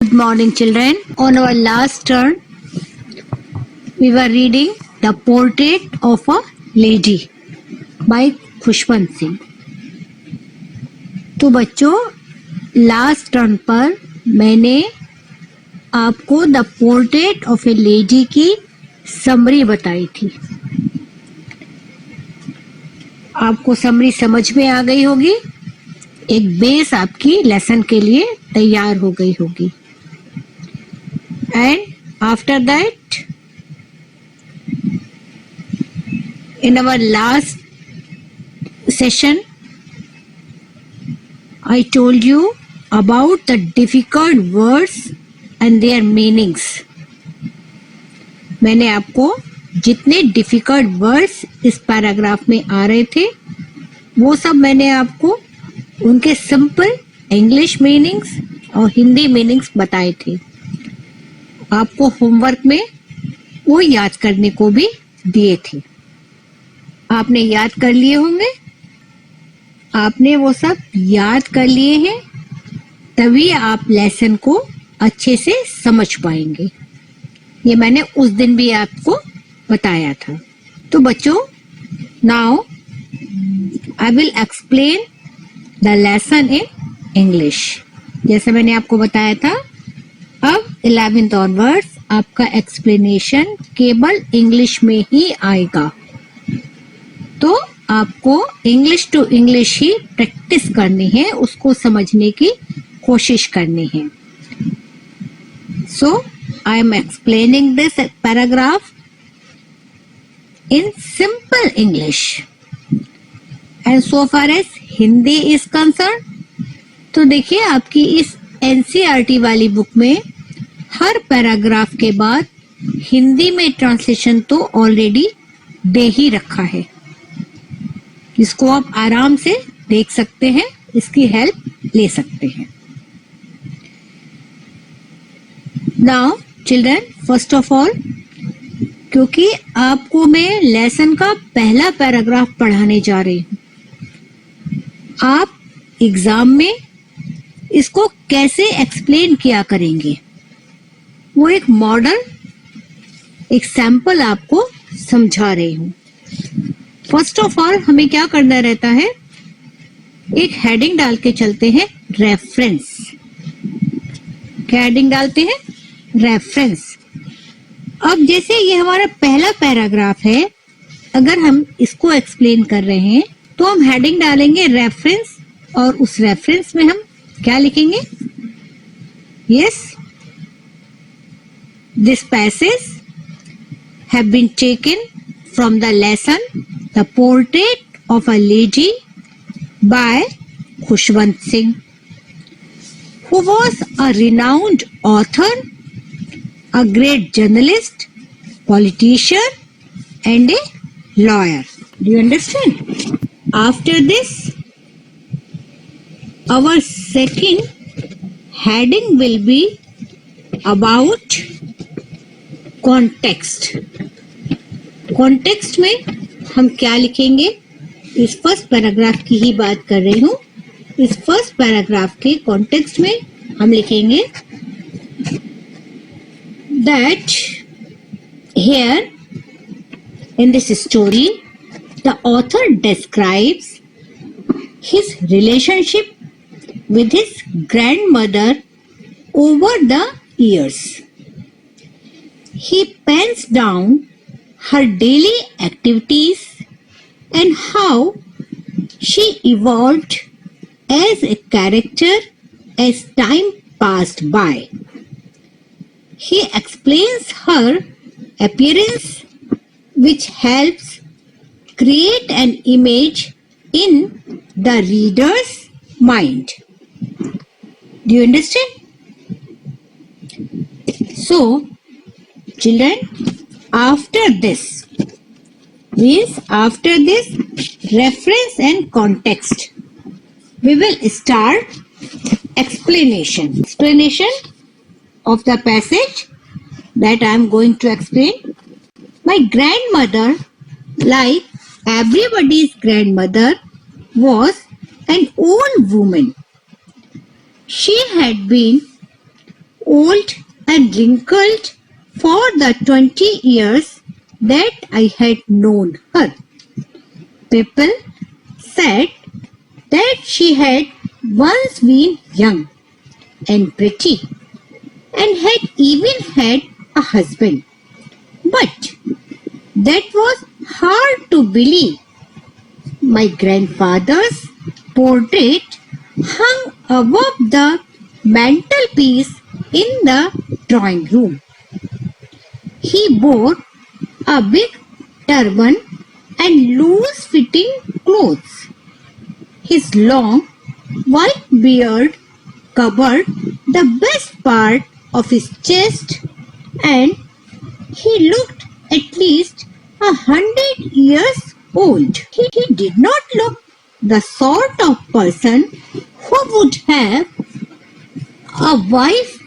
Good morning, children. On our last turn, we were reading The Portrait of a Lady by Khushwant Singh. तो बच्चों, last turn पर मैंने आपको the Portrait of A lady की summary बताई थी. आपको समरी समझ में आ गई होगी. एक बेस आपकी लेसन के लिए तैयार हो गई होगी. And after that, in our last session, I told you about the difficult words and their meanings. मैंने आपको जितने difficult words इस पैराग्राफ में आ रहे थे वो सब मैंने आपको उनके सिंपल इंग्लिश मीनिंग्स और हिंदी मीनिंग्स बताए थे. आपको होमवर्क में वो याद करने को भी दिए थे. आपने याद कर लिए होंगे. आपने वो सब याद कर लिए हैं, तभी आप लेसन को अच्छे से समझ पाएंगे. ये मैंने उस दिन भी आपको बताया था. तो बच्चों, now I will explain the lesson in English. जैसे मैंने आपको बताया था, अब 11th ऑनवर्ड्स आपका एक्सप्लेनेशन केवल इंग्लिश में ही आएगा. तो आपको इंग्लिश टू इंग्लिश ही प्रैक्टिस करनी है, उसको समझने की कोशिश करनी है. So I am explaining this paragraph in simple English. And so far as Hindi is concerned, तो देखिए आपकी इस एनसीईआरटी वाली बुक में हर पैराग्राफ के बाद हिंदी में ट्रांसलेशन तो ऑलरेडी दे ही रखा है. इसको आप आराम से देख सकते हैं, इसकी हेल्प ले सकते हैं. Now children, first of all, क्योंकि आपको मैं लेसन का पहला पैराग्राफ पढ़ाने जा रही हूं, आप एग्जाम में इसको कैसे एक्सप्लेन किया करेंगे वो एक मॉडल, एक सैंपल आपको समझा रही हूं. फर्स्ट ऑफ ऑल हमें क्या करना रहता है, एक हेडिंग डाल के चलते हैं, रेफरेंस. क्या हेडिंग डालते हैं? रेफरेंस. अब जैसे ये हमारा पहला पैराग्राफ है, अगर हम इसको एक्सप्लेन कर रहे हैं तो हम हेडिंग डालेंगे रेफरेंस, और उस रेफरेंस में हम क्या लिखेंगे? Yes, this passage have been taken from the lesson the Portrait of a Lady by Khushwant Singh, who was a renowned author, a great journalist, politician, and a lawyer. Do you understand? After this, our second heading will be about context. Context में हम क्या लिखेंगे? इस first paragraph की ही बात कर रही हूँ. इस फर्स्ट पैराग्राफ के कॉन्टेक्स्ट में हम लिखेंगे that here in this story the author describes his relationship with his grandmother over the years. He pens down her daily activities and how she evolved as a character as time passed by. He explains her appearance, which helps create an image in the reader's mind. Do you understand? So, children, after this reference and context, we will start explanation of the passage that I am going to explain. My grandmother, like everybody's grandmother, was an old woman. She had been old and wrinkled for the 20 years that I had known her. People said that she had once been young and pretty and had even had a husband. But that was hard to believe. My grandfather's portrait hung above the mantelpiece in the drawing room. He wore a big turban and loose-fitting clothes. His long white beard covered the best part of his chest, and he looked at least 100 years old. He did not look the sort of person who would have a wife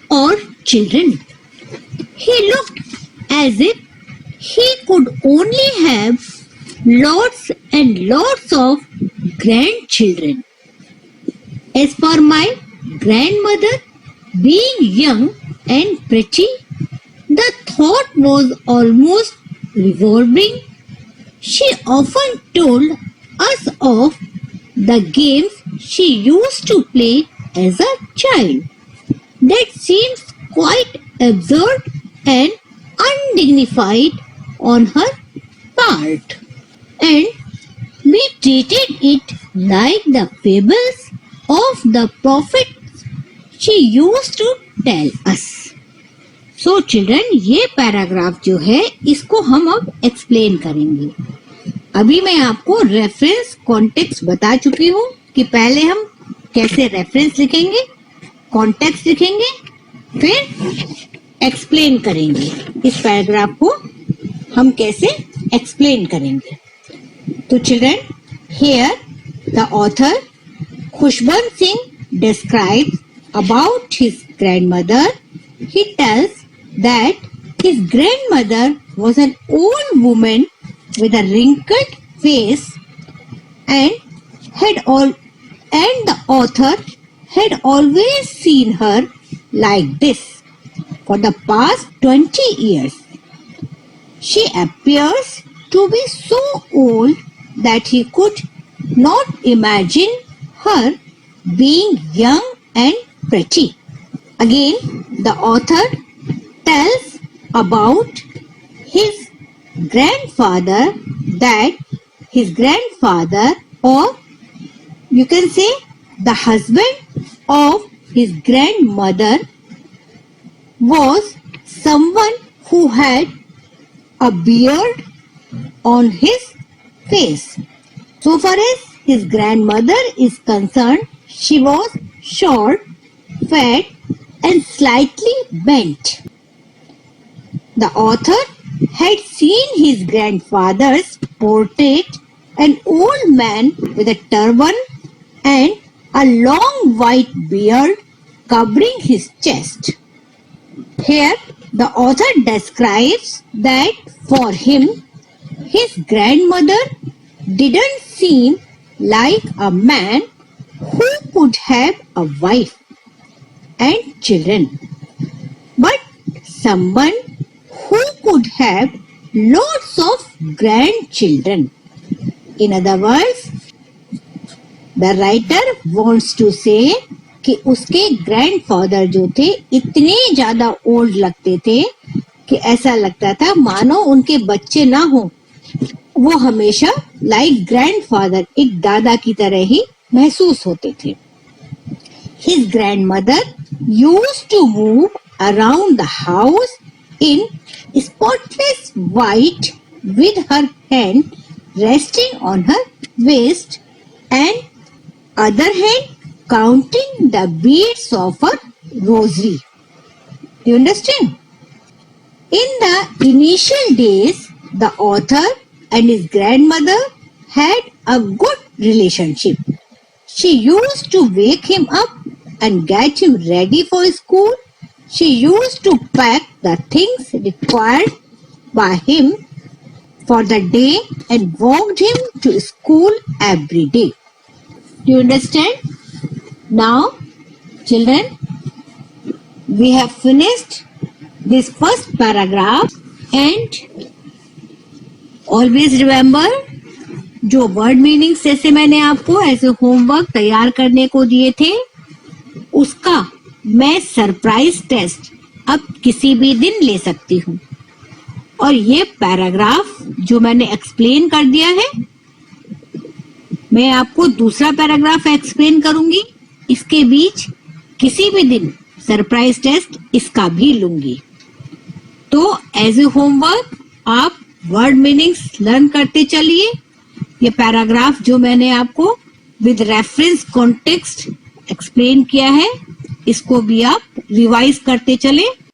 or children. He looked as if he could only have lots and lots of grandchildren. As for my grandmother being young and pretty, the thought was almost revolting. She often told us of the games she used to play as a child. That seems quite absurd and undignified on her part, and we treated it like the fables of the prophets she used to tell us. So children, ये paragraph जो है इसको हम अब explain करेंगे. अभी मैं आपको रेफरेंस कॉन्टेक्स्ट बता चुकी हूँ कि पहले हम कैसे रेफरेंस लिखेंगे, कॉन्टेक्स्ट लिखेंगे, फिर एक्सप्लेन करेंगे. इस पैराग्राफ को हम कैसे एक्सप्लेन करेंगे. तो children, here the author Khushwant Singh describes about his grandmother. He tells that his grandmother was an old woman with a wrinkled face and the author had always seen her like this for the past 20 years. She appears to be so old that he could not imagine her being young and pretty. Again, the author tells about his grandfather, that his grandfather, or you can say the husband of his grandmother, was someone who had a beard on his face. So far as his grandmother is concerned, she was short, fat, and slightly bent. The author had seen his grandfather's portrait, an old man with a turban and a long white beard covering his chest. Here, the author describes that for him, his grandmother didn't seem like a man who could have a wife and children, but someone who could have lots of grandchildren. In other words, the writer wants to say कि उसके grandfather जो थे इतने ज्यादा old लगते थे कि ऐसा लगता था मानो उनके बच्चे ना हो. वो हमेशा लाइक ग्रैंडफादर, एक दादा की तरह ही महसूस होते थे. His grandmother used to move around the house in spotless white with her hand resting on her waist and other hand counting the beads of her rosary. Do you understand? In the initial days, the author and his grandmother had a good relationship. She used to wake him up and get him ready for school. She used to pack the things required by him for the day and walked him to school every day. Do you understand? Now, children, we have finished this first paragraph and always remember जो word meanings जैसे मैंने आपको as a homework तैयार करने को दिए थे उसका मैं सरप्राइज टेस्ट अब किसी भी दिन ले सकती हूँ। और ये पैराग्राफ जो मैंने एक्सप्लेन कर दिया है मैं आपको दूसरा पैराग्राफ एक्सप्लेन करूंगी, इसके बीच किसी भी दिन सरप्राइज टेस्ट इसका भी लूंगी। तो एज ए होमवर्क आप वर्ड मीनिंग्स लर्न करते चलिए। ये पैराग्राफ जो मैंने आपको विद रेफरेंस कॉन्टेक्स्ट एक्सप्लेन किया है इसको भी आप रिवाइज करते चले।